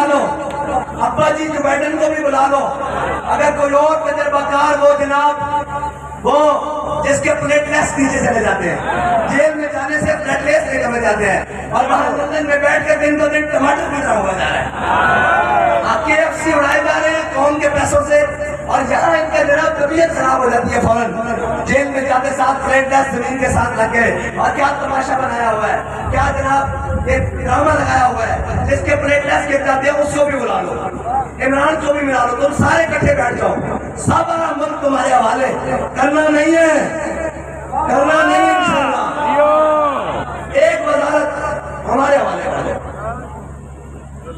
बुला लो, अब्बा जी Joe Biden को भी बुला लो। अगर कोई और तजर्बाकार हो जनाब, वो जिसके प्लेटलेट्स नीचे चले जाते हैं, जेल में जाने से प्लेटलेट्स नहीं कम जाते हैं, और वहां लंदन में बैठ कर दिन दो दिन टमाटर पीटा हुआ जा रहा है, KFC उड़ाए जा रहे हैं कौन के पैसों से। और जहाँ इनका जनाब तबीयत खराब हो जाती है फौरन जेल में जाते साथ प्लेटलेट्स जमीन के साथ लग गए। और क्या तमाशा बनाया हुआ है, क्या जनाब ये ड्रामा लगाया हुआ है, जिसके प्लेटलेट्स गिर जाते हैं उसको भी बुला लो, इमरान को भी मिला लो, तुम सारे इकट्ठे बैठ जाओ, सारा मुल्क तुम्हारे हवाले। करना नहीं है, करना नहीं है इंशाअल्लाह। एक वजारत हमारे हवाले कर दो,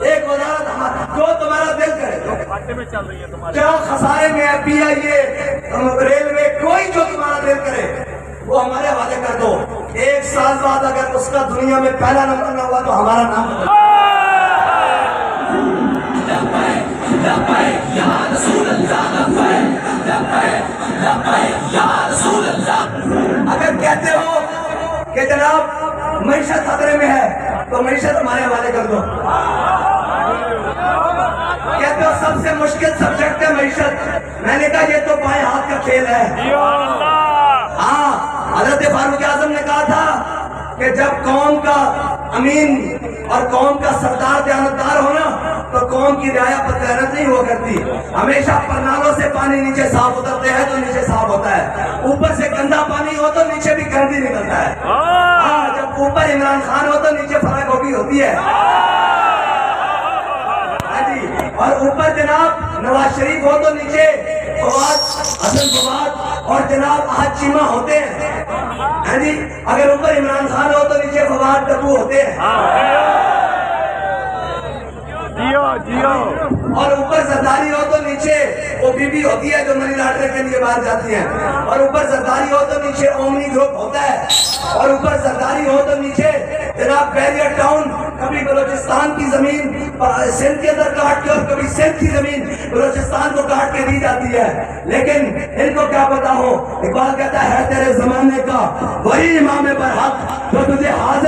एक वजारत हमारा, जो तुम्हारा दिल करे, जो खसारे में है, PIA, रेलवे, कोई जो तुम्हारा दिल करे वो हमारे हवाले कर दो। 1 साल बाद अगर उसका दुनिया में पहला नंबर ना हुआ तो हमारा नाम बदल। अगर कहते हो कि जनाब मईशत खतरे में है तो मईशत हमारे हवाले कर दो। कहते हो सबसे मुश्किल सब्जेक्ट है मईशत, मैंने कहा ये तो बाएं हाथ का खेल है। हाँ, हजरत फारूक आजम ने कहा था कि जब कौम का अमीन और कौम का सरदार दयानतदार हो ना तो कौम की रियाया पर तैनात नहीं हुआ करती। हमेशा परनालों से पानी नीचे साफ उतरते हैं तो नीचे साफ होता है, ऊपर से गंदा पानी हो तो नीचे भी गंदी निकलता है। हाँ, जब ऊपर इमरान खान हो तो नीचे फराक गोभी होती है। हाँ जी, और ऊपर जनाब नवाज शरीफ हो तो नीचे हसन फवाद और जनाब आज चीमा होते हैं। हाँ जी, अगर ऊपर इमरान खान हो तो नीचे फवाद डब्बू होते हैं। जियो और ऊपर जरदारी हो तो नीचे वो बीबी होती है जो मनी लॉन्ड्रिंग के लिए बाहर जाती है, और ऊपर जरदारी हो तो नीचे ओमनी ग्रुप होता है, और ऊपर जरदारी हो तो नीचे जनाब बैरियर टाउन, कभी बलोचिस्तान की जमीन सिंध के अंदर काट के और कभी सिंध की जमीन बलोचिस्तान को काट के दी जाती है। लेकिन इनको क्या पता हो, इकबाल कहता है तेरे जमाने का वही इमाम बरहक जो तुझे हाथ